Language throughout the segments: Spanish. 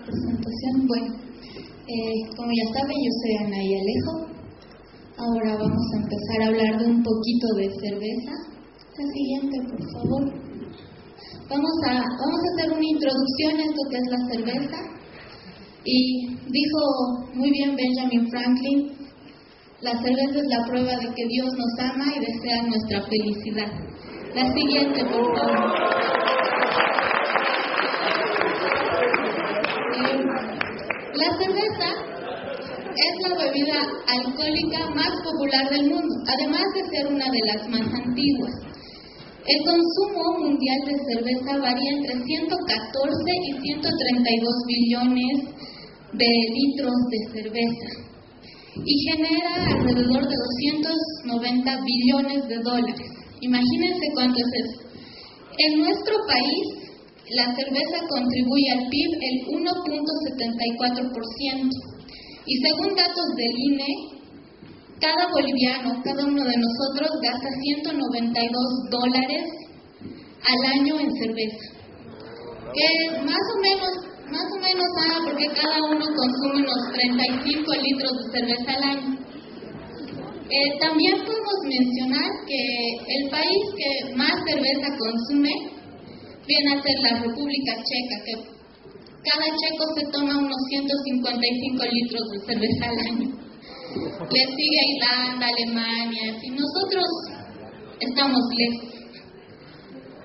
presentación. Bueno, como ya saben, yo soy Anaí Alejo. Ahora vamos a empezar a hablar de un poquito de cerveza. La siguiente, por favor. Vamos a hacer una introducción a esto que es la cerveza. Y dijo muy bien Benjamin Franklin, la cerveza es la prueba de que Dios nos ama y desea nuestra felicidad. La siguiente, por favor. La cerveza es la bebida alcohólica más popular del mundo, además de ser una de las más antiguas. El consumo mundial de cerveza varía entre 114 y 132 billones de litros de cerveza y genera alrededor de 290 billones de dólares. Imagínense cuánto es eso. En nuestro país, la cerveza contribuye al PIB el 1.74%. Y según datos del INE, cada boliviano, cada uno de nosotros gasta $192 al año en cerveza. Que es más o menos porque cada uno consume unos 35 litros de cerveza al año. También podemos mencionar que el país que más cerveza consume viene a ser la República Checa, que cada checo se toma unos 155 litros de cerveza al año. Le sigue Irlanda, Alemania, y nosotros estamos lejos.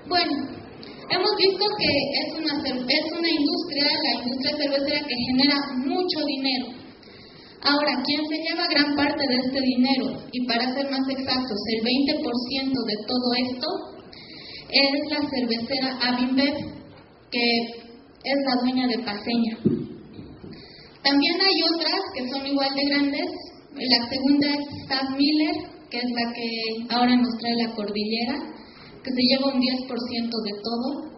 Bueno, hemos visto que es una industria, la industria cervecera, que genera mucho dinero. Ahora, quien se lleva gran parte de este dinero, y para ser más exactos, el 20% de todo esto, es la cervecera Avinbev, que es la dueña de Paceña. También hay otras que son igual de grandes. La segunda es SABMiller, que es la que ahora nos trae la cordillera, que se lleva un 10% de todo.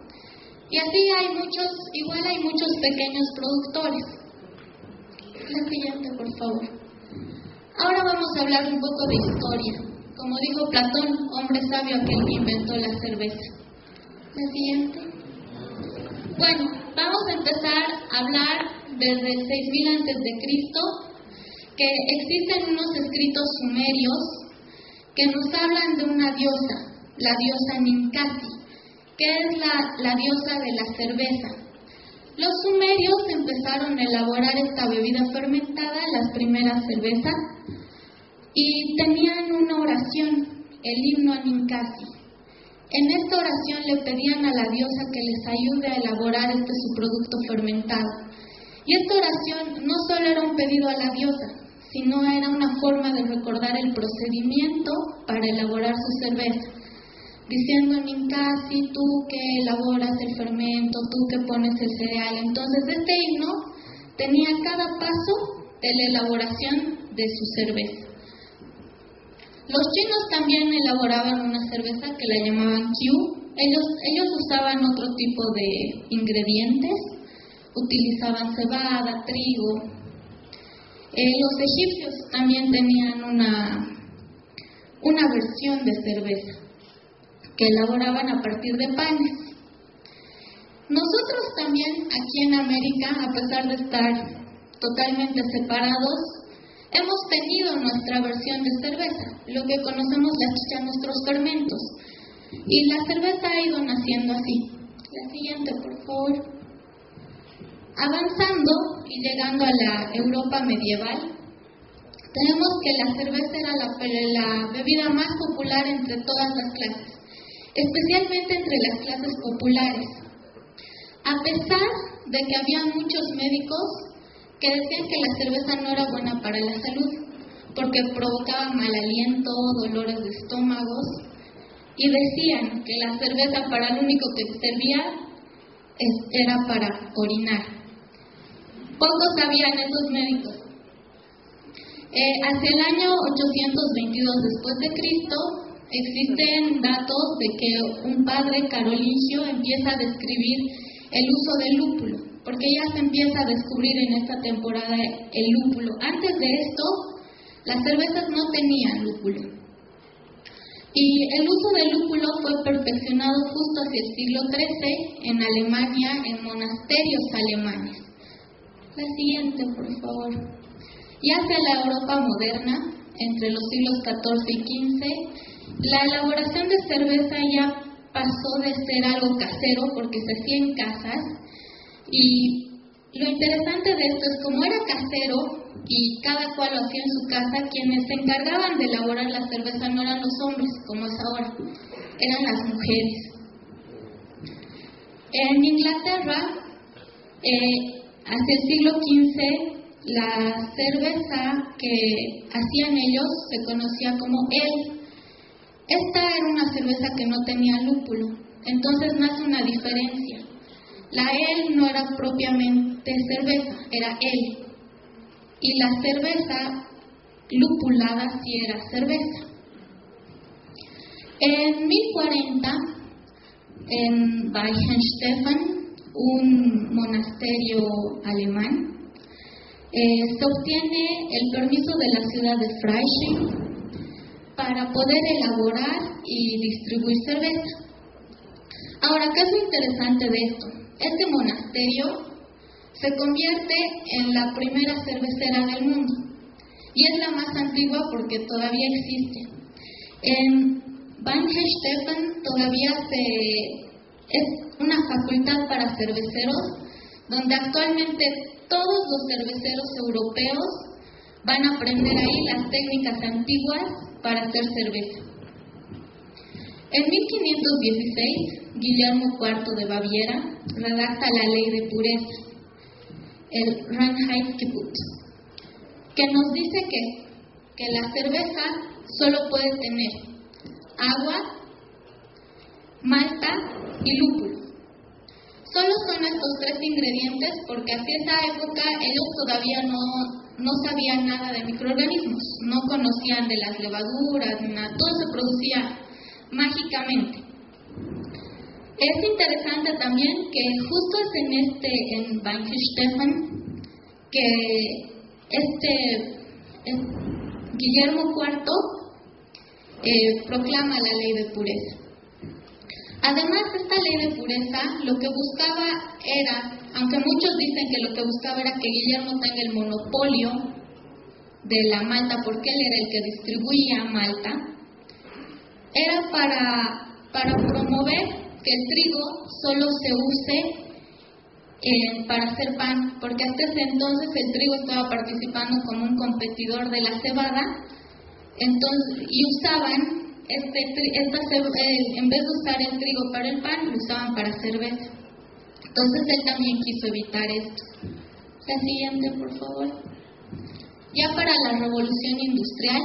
Y así hay muchos pequeños productores. La siguiente, por favor. Ahora vamos a hablar un poco de historia. Como dijo Platón, hombre sabio aquel que inventó la cerveza. La siguiente. Bueno, vamos a empezar a hablar desde el 6000 a.C., que existen unos escritos sumerios que nos hablan de una diosa, la diosa Ninkasi, que es la diosa de la cerveza. Los sumerios empezaron a elaborar esta bebida fermentada, las primeras cervezas, y tenían una oración, el himno a Ninkasi. En esta oración le pedían a la diosa que les ayude a elaborar su producto fermentado. Y esta oración no solo era un pedido a la diosa, sino era una forma de recordar el procedimiento para elaborar su cerveza. Diciendo, Ninkasi, tú que elaboras el fermento, tú que pones el cereal. Entonces este himno tenía cada paso de la elaboración de su cerveza. Los chinos también elaboraban una cerveza que la llamaban Qiu. Ellos usaban otro tipo de ingredientes, utilizaban cebada, trigo. Los egipcios también tenían una versión de cerveza que elaboraban a partir de panes. Nosotros también aquí en América, a pesar de estar totalmente separados, hemos tenido nuestra versión de cerveza, lo que conocemos la chicha, nuestros fermentos. Y la cerveza ha ido naciendo así. La siguiente, por favor. Avanzando y llegando a la Europa medieval, tenemos que la cerveza era la bebida más popular entre todas las clases, especialmente entre las clases populares. A pesar de que había muchos médicos que decían que la cerveza no era buena para la salud, porque provocaba mal aliento, dolores de estómagos, y decían que la cerveza para lo único que servía era para orinar. Pocos sabían esos médicos. Hacia el año 822 después de Cristo, existen datos de que un padre carolingio empieza a describir el uso del lúpulo, porque ya se empieza a descubrir en esta temporada el lúpulo. Antes de esto, las cervezas no tenían lúpulo. Y el uso del lúpulo fue perfeccionado justo hacia el siglo XIII en Alemania, en monasterios alemanes. La siguiente, por favor. Ya hacia la Europa moderna, entre los siglos XIV y XV, la elaboración de cerveza ya pasó de ser algo casero porque se hacía en casas, y lo interesante de esto es como era casero y cada cual lo hacía en su casa, quienes se encargaban de elaborar la cerveza no eran los hombres como es ahora, eran las mujeres. En Inglaterra, hacia el siglo XV, la cerveza que hacían ellos se conocía como ale. Esta era una cerveza que no tenía lúpulo, entonces nace una diferencia. La ale no era propiamente cerveza, era ale. Y la cerveza lupulada sí era cerveza. En 1040, en Weihenstephan, un monasterio alemán, se obtiene el permiso de la ciudad de Freising para poder elaborar y distribuir cerveza. Ahora, ¿qué es lo interesante de esto? Este monasterio se convierte en la primera cervecera del mundo y es la más antigua porque todavía existe. En Weihenstephan todavía es una facultad para cerveceros, donde actualmente todos los cerveceros europeos van a aprender ahí las técnicas antiguas para hacer cerveza. En 1516, Guillermo IV de Baviera redacta la ley de pureza, el Reinheitsgebot, que nos dice que la cerveza solo puede tener agua, malta y lúpulo. Solo son estos tres ingredientes porque hacia esa época ellos todavía no sabían nada de microorganismos, no conocían de las levaduras, nada, todo se producía mágicamente. Es interesante también que justo es en Weihenstephan que Guillermo IV proclama la ley de pureza. Además, esta ley de pureza lo que buscaba era, aunque muchos dicen que lo que buscaba era que Guillermo tenga el monopolio de la malta porque él era el que distribuía malta, era para promover que el trigo solo se use para hacer pan, porque hasta ese entonces el trigo estaba participando como un competidor de la cebada, entonces, y usaban en vez de usar el trigo para el pan, lo usaban para cerveza. Entonces él también quiso evitar esto. La siguiente, por favor. Ya para la revolución industrial,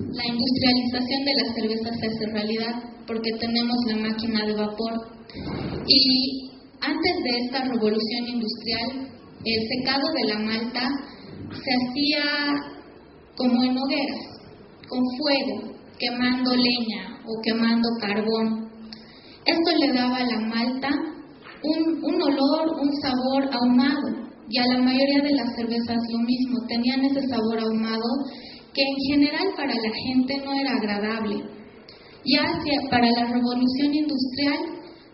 la industrialización de la cerveza se hace realidad porque tenemos la máquina de vapor. Y antes de esta revolución industrial, el secado de la malta se hacía como en hogueras, con fuego, quemando leña o quemando carbón. Esto le daba a la malta un olor, un sabor ahumado, y a la mayoría de las cervezas lo mismo, tenían ese sabor ahumado que en general para la gente no era agradable. Ya para la revolución industrial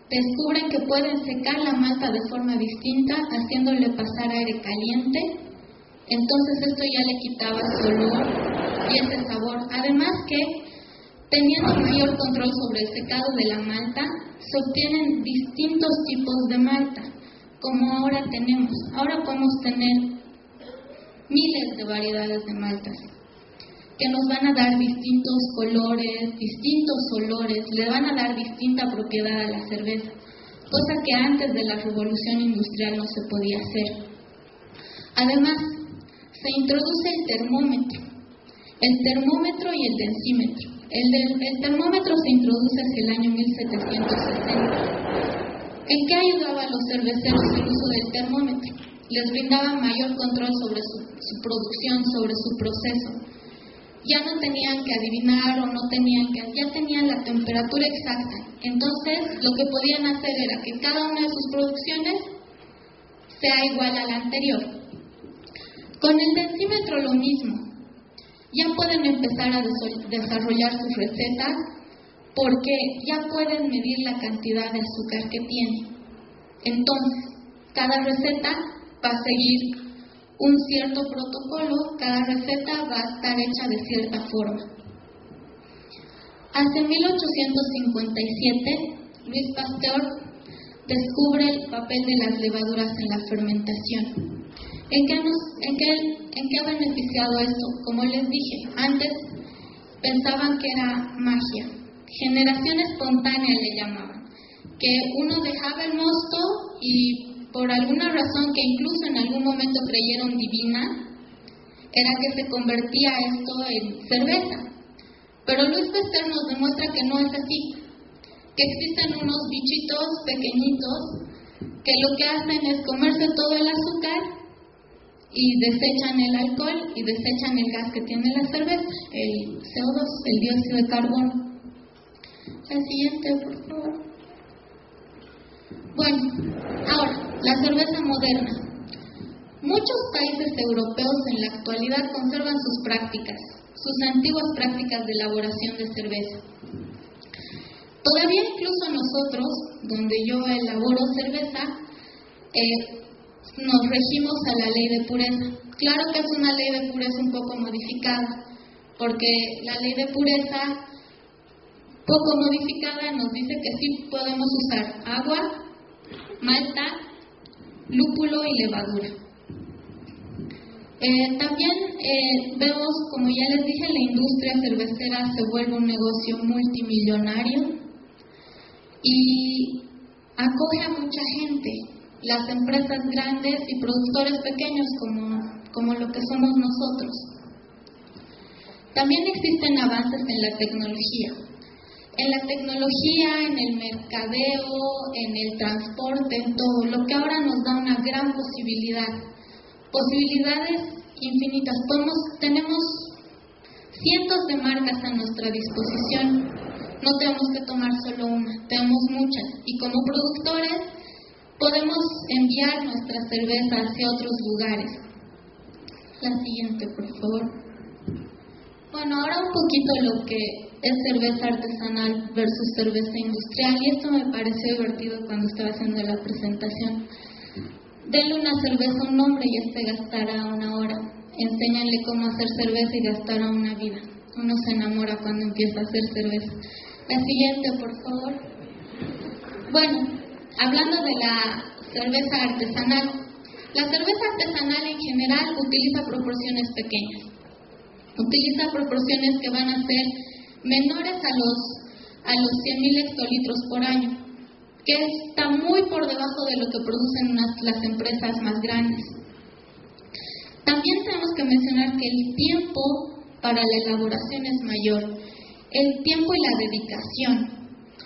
descubren que pueden secar la malta de forma distinta haciéndole pasar aire caliente, entonces esto ya le quitaba su olor y ese sabor. Además que teniendo mayor control sobre el secado de la malta, se obtienen distintos tipos de malta, como ahora tenemos. Ahora podemos tener miles de variedades de maltas, que nos van a dar distintos colores, distintos olores, le van a dar distinta propiedad a la cerveza, cosa que antes de la revolución industrial no se podía hacer. Además, se introduce el termómetro y el densímetro. El termómetro se introduce hacia el año 1760. ¿En qué ayudaba a los cerveceros el uso del termómetro? Les brindaba mayor control sobre su producción, sobre su proceso. Ya no tenían que adivinar ya tenían la temperatura exacta. Entonces, lo que podían hacer era que cada una de sus producciones sea igual a la anterior. Con el densímetro lo mismo. Ya pueden empezar a desarrollar sus recetas porque ya pueden medir la cantidad de azúcar que tiene. Entonces, cada receta va a seguir un cierto protocolo, cada receta va a estar hecha de cierta forma. Hacia 1857, Luis Pasteur descubre el papel de las levaduras en la fermentación. ¿En qué ha beneficiado esto? Como les dije, antes pensaban que era magia, generación espontánea le llamaban, que uno dejaba el mosto y por alguna razón que incluso en algún momento creyeron divina, era que se convertía esto en cerveza. Pero Luis Pasteur nos demuestra que no es así, que existen unos bichitos pequeñitos que lo que hacen es comerse todo el azúcar y desechan el alcohol y desechan el gas que tiene la cerveza, el CO2, el dióxido de carbono. La siguiente, por favor. Bueno, ahora, la cerveza moderna. Muchos países europeos en la actualidad conservan sus prácticas, sus antiguas prácticas de elaboración de cerveza. Todavía incluso nosotros, donde yo elaboro cerveza, nos regimos a la ley de pureza. Claro que es una ley de pureza un poco modificada, porque la ley de pureza poco modificada nos dice que sí podemos usar agua, malta, lúpulo y levadura. También vemos, como ya les dije, la industria cervecera se vuelve un negocio multimillonario y acoge a mucha gente, las empresas grandes y productores pequeños como lo que somos nosotros. También existen avances en la tecnología. En la tecnología, en el mercadeo, en el transporte, en todo, lo que ahora nos da una gran posibilidades infinitas. Tenemos cientos de marcas a nuestra disposición, no tenemos que tomar solo una, tenemos muchas, y como productores podemos enviar nuestra cerveza hacia otros lugares. La siguiente, por favor. Bueno, ahora un poquito lo que es cerveza artesanal versus cerveza industrial, y esto me pareció divertido cuando estaba haciendo la presentación. Denle una cerveza a un hombre y este gastará 1 hora. Enséñanle cómo hacer cerveza y gastará una vida. Uno se enamora cuando empieza a hacer cerveza. La siguiente, por favor. Bueno, hablando de la cerveza artesanal. La cerveza artesanal en general utiliza proporciones pequeñas. Utiliza proporciones que van a ser menores a los 100.000 hectolitros por año, que está muy por debajo de lo que producen las empresas más grandes. También tenemos que mencionar que el tiempo para la elaboración es mayor, el tiempo y la dedicación.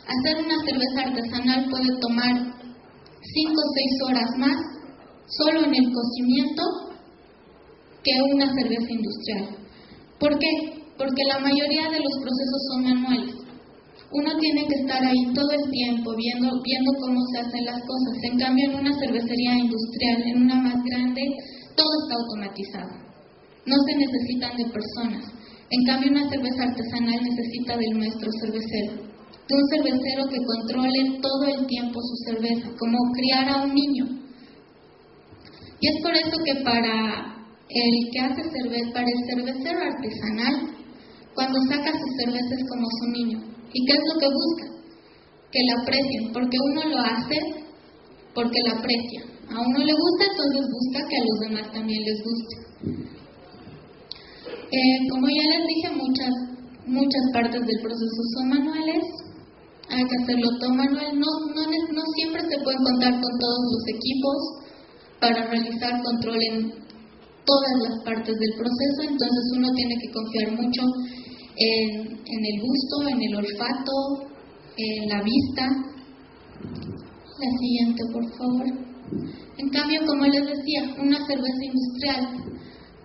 Hacer una cerveza artesanal puede tomar 5 o 6 horas más solo en el cocimiento que una cerveza industrial. ¿Por qué? Porque la mayoría de los procesos son manuales. Uno tiene que estar ahí todo el tiempo viendo cómo se hacen las cosas. En cambio, en una cervecería industrial, en una más grande, todo está automatizado. No se necesitan de personas. En cambio, una cerveza artesanal necesita del maestro cervecero, de un cervecero que controle todo el tiempo su cerveza, como criar a un niño. Y es por eso que para el que hace cerveza, para el cervecero artesanal, cuando saca su cerveza es como su niño. ¿Y qué es lo que busca? Que la aprecien, porque uno lo hace porque la aprecia. A uno le gusta, entonces busca que a los demás también les guste. Como ya les dije, muchas partes del proceso son manuales. Hay que hacerlo todo manual. No siempre se puede contar con todos los equipos para realizar control en todas las partes del proceso, entonces uno tiene que confiar mucho en el gusto, en el olfato, en la vista. La siguiente, por favor. En cambio, como les decía, una cerveza industrial,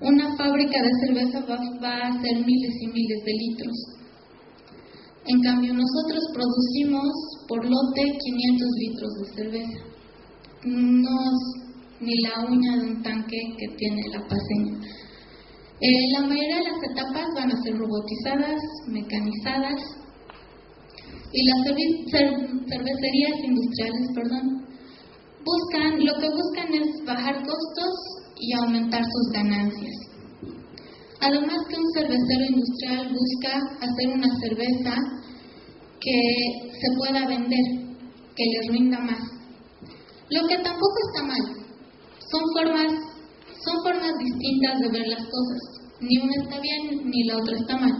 una fábrica de cerveza va a hacer miles y miles de litros. En cambio, nosotros producimos por lote 500 litros de cerveza. Ni la uña de un tanque que tiene la paseña. La mayoría de las etapas van a ser robotizadas, mecanizadas, y las cervecerías industriales, lo que buscan es bajar costos y aumentar sus ganancias. Además que un cervecero industrial busca hacer una cerveza que se pueda vender, que le rinda más. Lo que tampoco está mal. Son formas distintas de ver las cosas. Ni una está bien ni la otra está mal.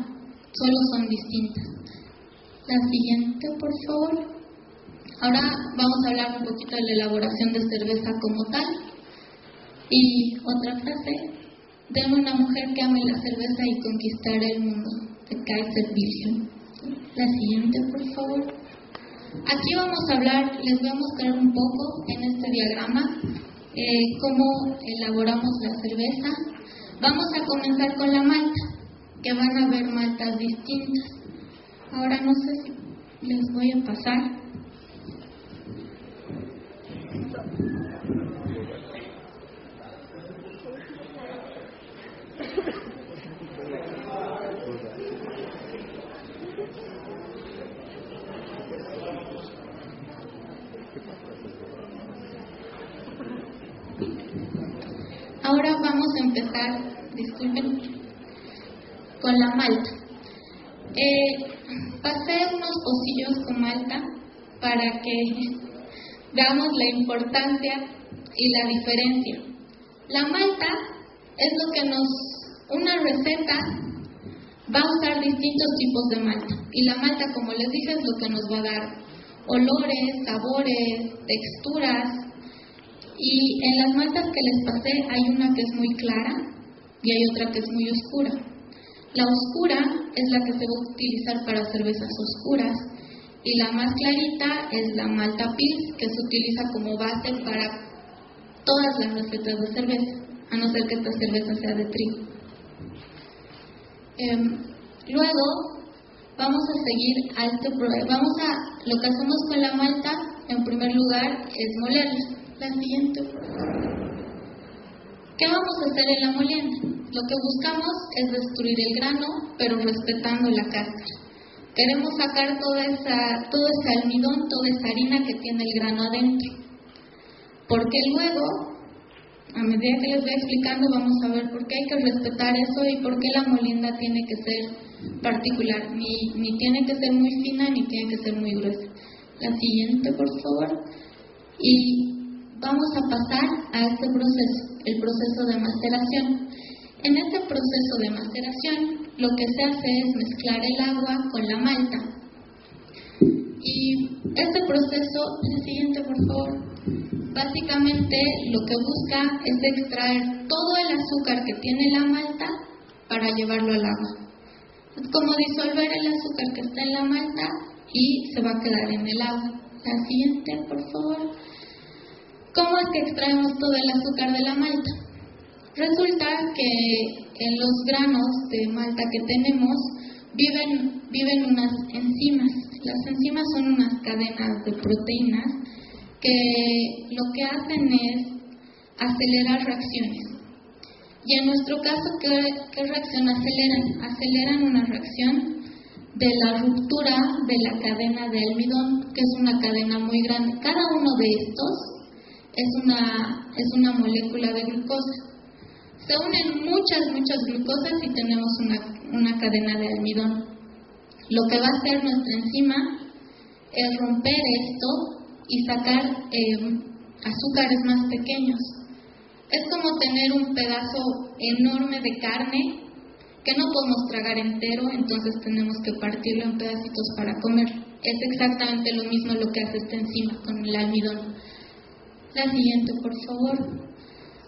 Solo son distintas. La siguiente, por favor. Ahora vamos a hablar un poquito de la elaboración de cerveza como tal. Y otra frase. Deme una mujer que ame la cerveza y conquistará el mundo. De Kaiser Wilhelm. La siguiente, por favor. Aquí vamos a hablar, les voy a mostrar un poco en este diagrama cómo elaboramos la cerveza. Vamos a comenzar con la malta, que van a ver maltas distintas. Ahora no sé si les voy a pasar. Ahora vamos a empezar, disculpen, con la malta. Pasé unos pocillos con malta para que veamos la importancia y la diferencia. La malta es lo que una receta va a usar distintos tipos de malta. Y la malta, como les dije, es lo que nos va a dar olores, sabores, texturas. Y en las maltas que les pasé hay una que es muy clara y hay otra que es muy oscura. La oscura es la que se va a utilizar para cervezas oscuras y la más clarita es la malta Pils, que se utiliza como base para todas las recetas de cerveza, a no ser que esta cerveza sea de trigo. Luego vamos a seguir lo que hacemos con la malta en primer lugar es molerla. La siguiente. ¿Qué vamos a hacer en la molienda? Lo que buscamos es destruir el grano, pero respetando la cáscara. Queremos sacar todo ese almidón, toda esa harina que tiene el grano adentro. Porque luego, a medida que les voy explicando, vamos a ver por qué hay que respetar eso y por qué la molienda tiene que ser particular. Ni tiene que ser muy fina, ni tiene que ser muy gruesa. La siguiente, por favor. Y vamos a pasar a este proceso, el proceso de maceración. En este proceso de maceración, lo que se hace es mezclar el agua con la malta. Y este proceso, el siguiente por favor, básicamente lo que busca es extraer todo el azúcar que tiene la malta para llevarlo al agua. Es como disolver el azúcar que está en la malta y se va a quedar en el agua. La siguiente, por favor. ¿Cómo es que extraemos todo el azúcar de la malta? Resulta que en los granos de malta que tenemos viven unas enzimas. Las enzimas son unas cadenas de proteínas que lo que hacen es acelerar reacciones. Y en nuestro caso, ¿qué reacción aceleran? Aceleran una reacción de la ruptura de la cadena de almidón, que es una cadena muy grande. Cada uno de estos es una molécula de glucosa. Se unen muchas glucosas y tenemos una cadena de almidón. Lo que va a hacer nuestra enzima es romper esto y sacar azúcares más pequeños. Es como tener un pedazo enorme de carne que no podemos tragar entero, entonces tenemos que partirlo en pedacitos para comer. Es exactamente lo mismo lo que hace esta enzima con el almidón. La siguiente, por favor.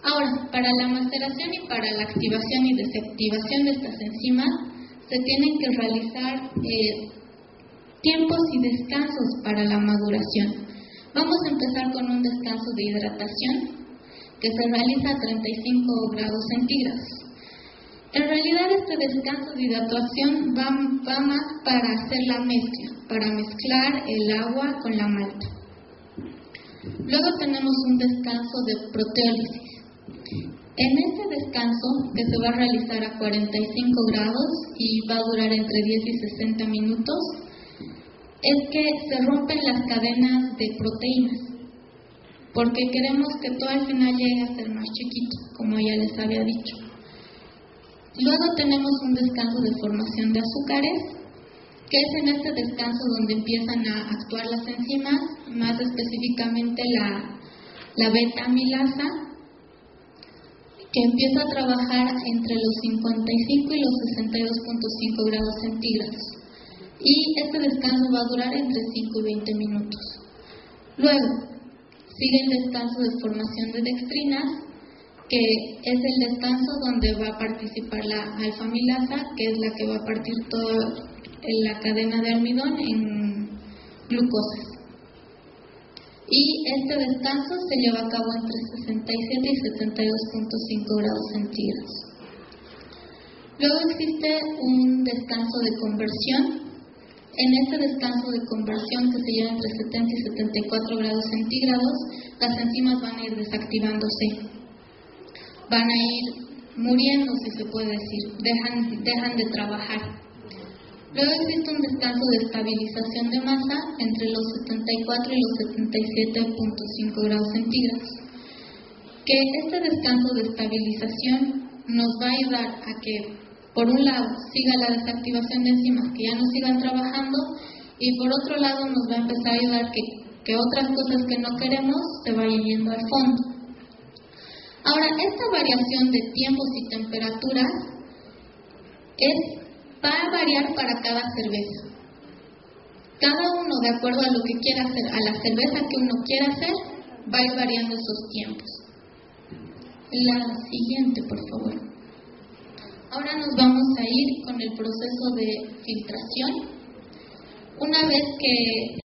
Ahora, para la maceración y para la activación y desactivación de estas enzimas, se tienen que realizar tiempos y descansos para la maduración. Vamos a empezar con un descanso de hidratación que se realiza a 35 grados centígrados. En realidad este descanso de hidratación va más para hacer la mezcla, para mezclar el agua con la malta. Luego tenemos un descanso de proteólisis. En este descanso, que se va a realizar a 45 grados y va a durar entre 10 y 60 minutos, es que se rompen las cadenas de proteínas, porque queremos que todo al final llegue a ser más chiquito, como ya les había dicho. Luego tenemos un descanso de formación de azúcares, que es en este descanso donde empiezan a actuar las enzimas, más específicamente la beta-amilasa, que empieza a trabajar entre los 55 y los 62.5 grados centígrados. Y este descanso va a durar entre 5 y 20 minutos. Luego, sigue el descanso de formación de dextrinas, que es el descanso donde va a participar la alfa-amilasa, que es la que va a partir toda la cadena de almidón en glucosas. Y este descanso se lleva a cabo entre 67 y 72.5 grados centígrados. Luego existe un descanso de conversión. En este descanso de conversión, que se lleva entre 70 y 74 grados centígrados, las enzimas van a ir desactivándose, van a ir muriendo, si se puede decir, dejan de trabajar. Luego existe un descanso de estabilización de masa entre los 74 y los 77.5 grados centígrados, que este descanso de estabilización nos va a ayudar a que, por un lado, siga la desactivación de enzimas que ya no sigan trabajando, y por otro lado nos va a empezar a ayudar que otras cosas que no queremos se vayan yendo al fondo. Ahora, esta variación de tiempos y temperaturas va a variar para cada cerveza. Cada uno, de acuerdo a lo que quiera hacer, a la cerveza que uno quiera hacer, va a ir variando esos tiempos. La siguiente, por favor. Ahora nos vamos a ir con el proceso de filtración. Una vez que